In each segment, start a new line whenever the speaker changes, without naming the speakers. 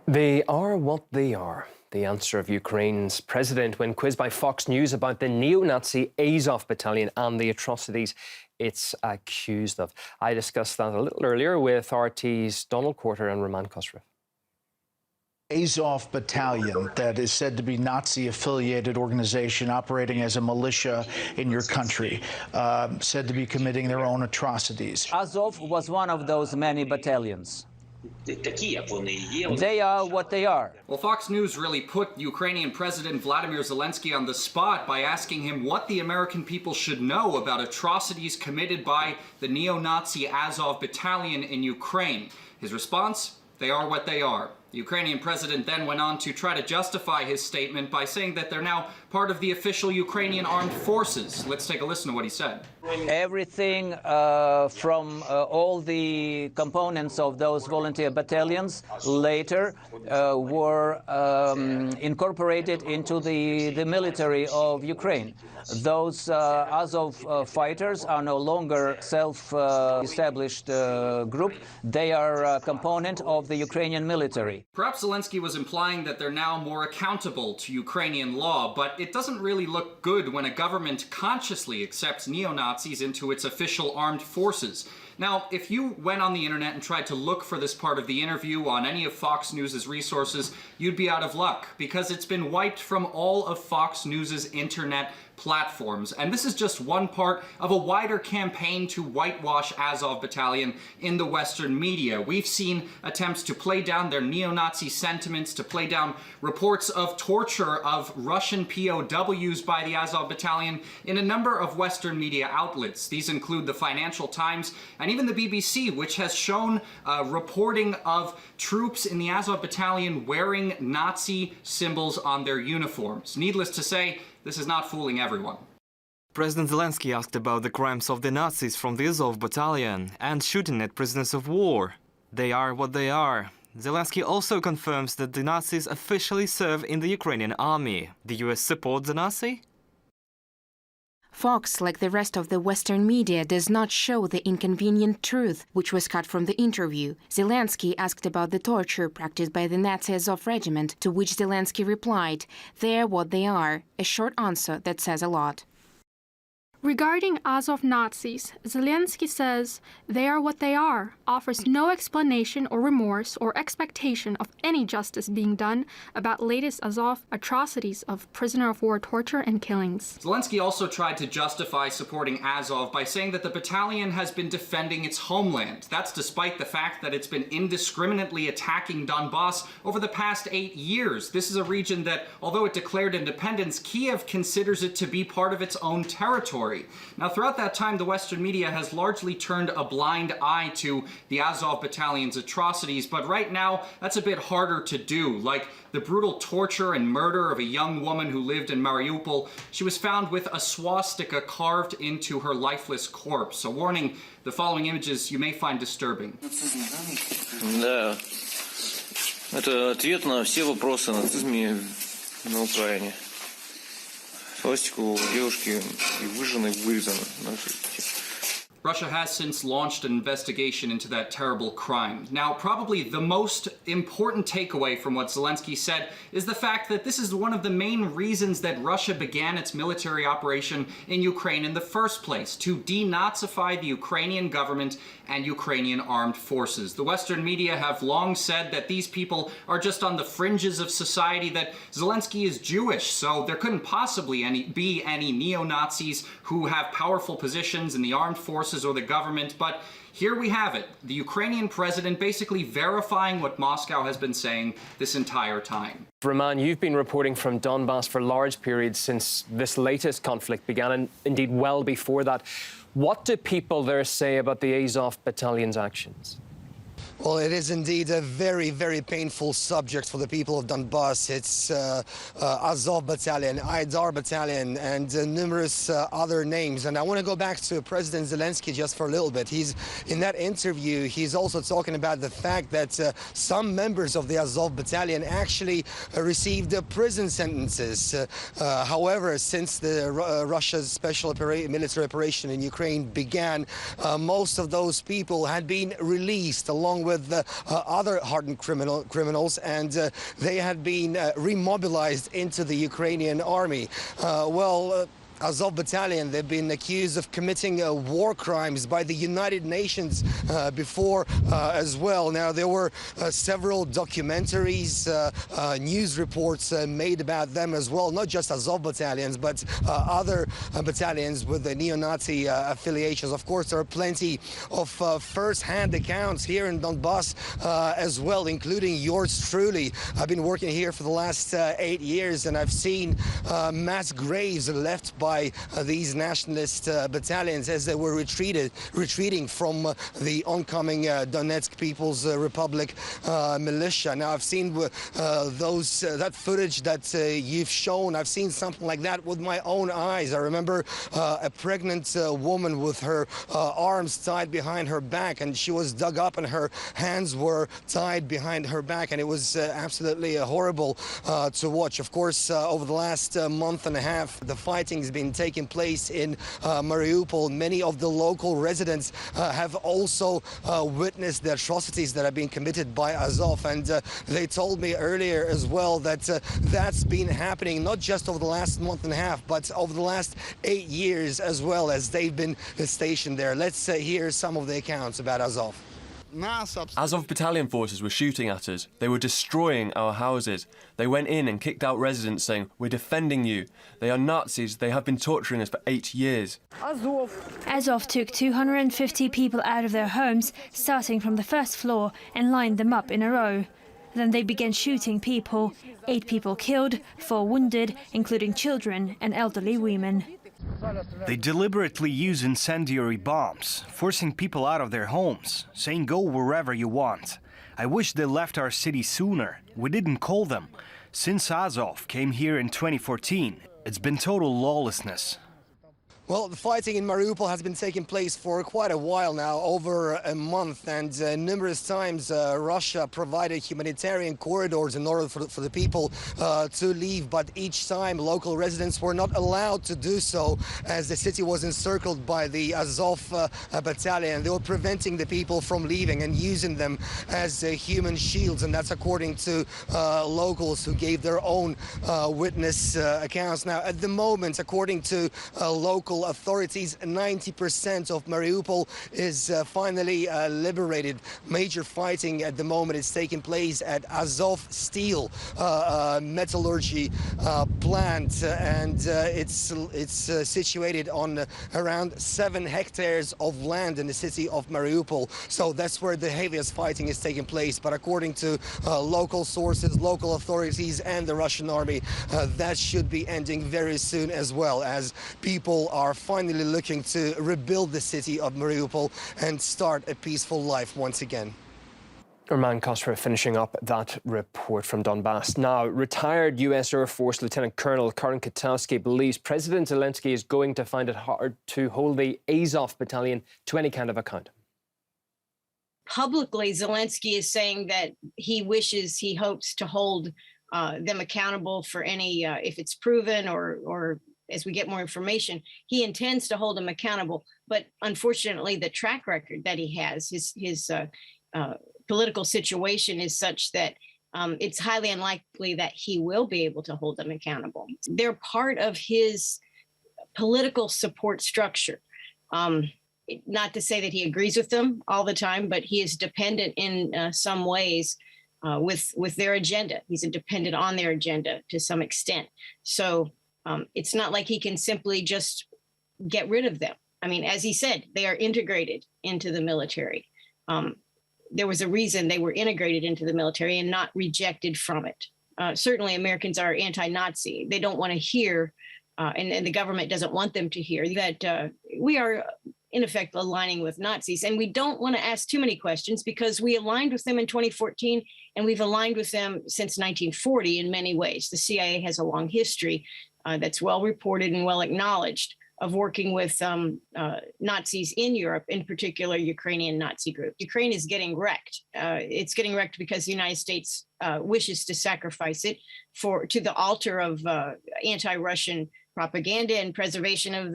They are what they are. The answer of Ukraine's president when quizzed by Fox News about the neo-Nazi Azov battalion and the atrocities it's accused of. I discussed that a little earlier with RT's Donald Quarter and Roman Kosrev.
Azov battalion, that is said to be Nazi-affiliated organization operating as a militia in your country, said to be committing their own atrocities.
Azov was one of those many battalions. They are what they are.
Well, Fox News really put Ukrainian President Vladimir Zelensky on the spot by asking him what the American people should know about atrocities committed by the neo-Nazi Azov battalion in Ukraine. His response? They are what they are. The Ukrainian president then went on to try to justify his statement by saying that they're now part of the official Ukrainian armed forces. Let's take a listen to what he said.
Everything from all the components of those volunteer battalions later were incorporated into the military of Ukraine. Those Azov fighters are no longer self-established group. They are a component of the Ukrainian military.
Perhaps Zelensky was implying that they're now more accountable to Ukrainian law, but it doesn't really look good when a government consciously accepts neo-Nazis into its official armed forces. Now, if you went on the internet and tried to look for this part of the interview on any of Fox News' resources, you'd be out of luck, because it's been wiped from all of Fox News' internet platforms. And this is just one part of a wider campaign to whitewash Azov battalion in the Western media. We've seen attempts to play down their neo-Nazi sentiments, to play down reports of torture of Russian POWs by the Azov battalion in a number of Western media outlets. These include the Financial Times and even the BBC, which has shown reporting of troops in the Azov battalion wearing Nazi symbols on their uniforms. Needless to say, this is not fooling everyone.
President Zelensky asked about the crimes of the Nazis from the Azov battalion and shooting at prisoners of war. They are what they are. Zelensky also confirms that the Nazis officially serve in the Ukrainian army. The US supports the Nazi?
Fox, like the rest of the Western media, does not show the inconvenient truth, which was cut from the interview. Zelensky asked about the torture practiced by the Nazi Azov regiment, to which Zelensky replied, "They are what they are," a short answer that says a lot.
Regarding Azov Nazis, Zelensky says they are what they are, offers no explanation or remorse or expectation of any justice being done about latest Azov atrocities of prisoner-of-war torture and killings.
Zelensky also tried to justify supporting Azov by saying that the battalion has been defending its homeland. That's despite the fact that it's been indiscriminately attacking Donbass over the past 8 years. This is a region that, although it declared independence, Kiev considers it to be part of its own territory. Now, throughout that time, the Western media has largely turned a blind eye to the Azov battalion's atrocities, but right now, that's a bit harder to do, like the brutal torture and murder of a young woman who lived in Mariupol. She was found with a swastika carved into her lifeless corpse. A warning, the following images you may find disturbing.
Да, это ответ на все вопросы о нацизме на Украине.
Russia has since launched an investigation into that terrible crime. Now, probably the most important takeaway from what Zelensky said is the fact that this is one of the main reasons that Russia began its military operation in Ukraine in the first place, to denazify the Ukrainian government and Ukrainian armed forces. The Western media have long said that these people are just on the fringes of society, that Zelensky is Jewish, so there couldn't possibly be any neo-Nazis who have powerful positions in the armed forces or the government, but here we have it. The Ukrainian president basically verifying what Moscow has been saying this entire time.
Roman, you've been reporting from Donbass for large periods since this latest conflict began, and indeed well before that. What do people there say about the Azov battalion's actions?
Well, it is indeed a very, very painful subject for the people of Donbass. It's Azov Battalion, Aidar Battalion, and numerous other names. And I want to go back to President Zelensky just for a little bit. In that interview, he's also talking about the fact that some members of the Azov Battalion actually received prison sentences. However, since the Russia's special military operation in Ukraine began, most of those people had been released along with with other hardened criminals, and they had been remobilized into the Ukrainian army. Azov Battalion, they've been accused of committing war crimes by the United Nations before as well. Now, there were several documentaries, news reports made about them as well, not just Azov battalions, but other battalions with the neo-Nazi affiliations. Of course, there are plenty of first-hand accounts here in Donbass as well, including yours truly. I've been working here for the last 8 years, and I've seen mass graves left by these nationalist battalions as they were retreating from the oncoming Donetsk People's Republic militia. Now, I've seen that footage that you've shown. I've seen something like that with my own eyes. I remember a pregnant woman with her arms tied behind her back, and she was dug up and her hands were tied behind her back, and it was absolutely horrible to watch. Of course, over the last month and a half, the fighting's been taking place in Mariupol. Many of the local residents have also witnessed the atrocities that have been committed by Azov, and they told me earlier as well that that's been happening not just over the last month and a half, but over the last 8 years as well, as they've been stationed there. Let's hear some of the accounts about Azov.
Azov battalion forces were shooting at us. They were destroying our houses. They went in and kicked out residents saying, "We're defending you. They are Nazis. They have been torturing us for 8 years."
Azov took 250 people out of their homes, starting from the first floor, and lined them up in a row. Then they began shooting people. 8 people killed, 4 wounded, including children and elderly women.
They deliberately use incendiary bombs, forcing people out of their homes, saying go wherever you want. I wish they left our city sooner. We didn't call them. Since Azov came here in 2014, it's been total lawlessness.
Well, the fighting in Mariupol has been taking place for quite a while now, over a month, and numerous times Russia provided humanitarian corridors in order for the people to leave, but each time local residents were not allowed to do so as the city was encircled by the Azov battalion. They were preventing the people from leaving and using them as human shields, and that's according to locals who gave their own witness accounts. Now, at the moment, according to local authorities, 90% of Mariupol is finally liberated. Major fighting at the moment is taking place at Azov Steel metallurgy plant, and it's situated on around 7 hectares of land in the city of Mariupol. So that's where the heaviest fighting is taking place. But according to local sources, local authorities, and the Russian army, that should be ending very soon as well, as people are finally looking to rebuild the city of Mariupol and start a peaceful life once again.
Roman Kostra finishing up that report from Donbass. Now, retired U.S. Air Force Lieutenant Colonel Karen Kwiatkowski believes President Zelensky is going to find it hard to hold the Azov battalion to any kind of account.
Publicly, Zelensky is saying that he hopes to hold them accountable for any, if it's proven or as we get more information, he intends to hold them accountable. But unfortunately, the track record that he has, his political situation is such that it's highly unlikely that he will be able to hold them accountable. They're part of his political support structure. Not to say that he agrees with them all the time, but he is dependent in some ways with their agenda. He's dependent on their agenda to some extent. So it's not like he can simply just get rid of them. I mean, as he said, they are integrated into the military. There was a reason they were integrated into the military and not rejected from it. Certainly, Americans are anti-Nazi. They don't want to hear, and the government doesn't want them to hear, that we are, in effect, aligning with Nazis. And we don't want to ask too many questions because we aligned with them in 2014, and we've aligned with them since 1940 in many ways. The CIA has a long history that's well reported and well acknowledged of working with Nazis in Europe, in particular Ukrainian Nazi groups. Ukraine is getting wrecked. It's getting wrecked because the United States wishes to sacrifice it to the altar of anti-Russian propaganda and preservation of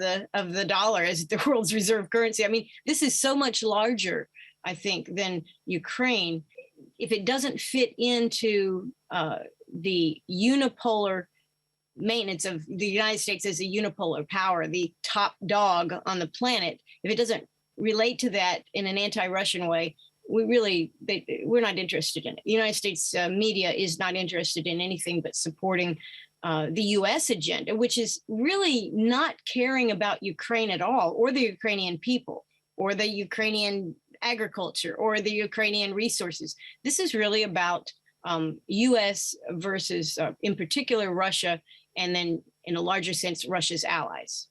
the dollar as the world's reserve currency. I mean, this is so much larger I think, than Ukraine. If it doesn't fit into the unipolar maintenance of the United States as a unipolar power, the top dog on the planet, if it doesn't relate to that in an anti-Russian way, we're not interested in it. The United States media is not interested in anything but supporting the U.S. agenda, which is really not caring about Ukraine at all, or the Ukrainian people, or the Ukrainian agriculture, or the Ukrainian resources. This is really about U.S. versus, in particular, Russia, and then in a larger sense, Russia's allies.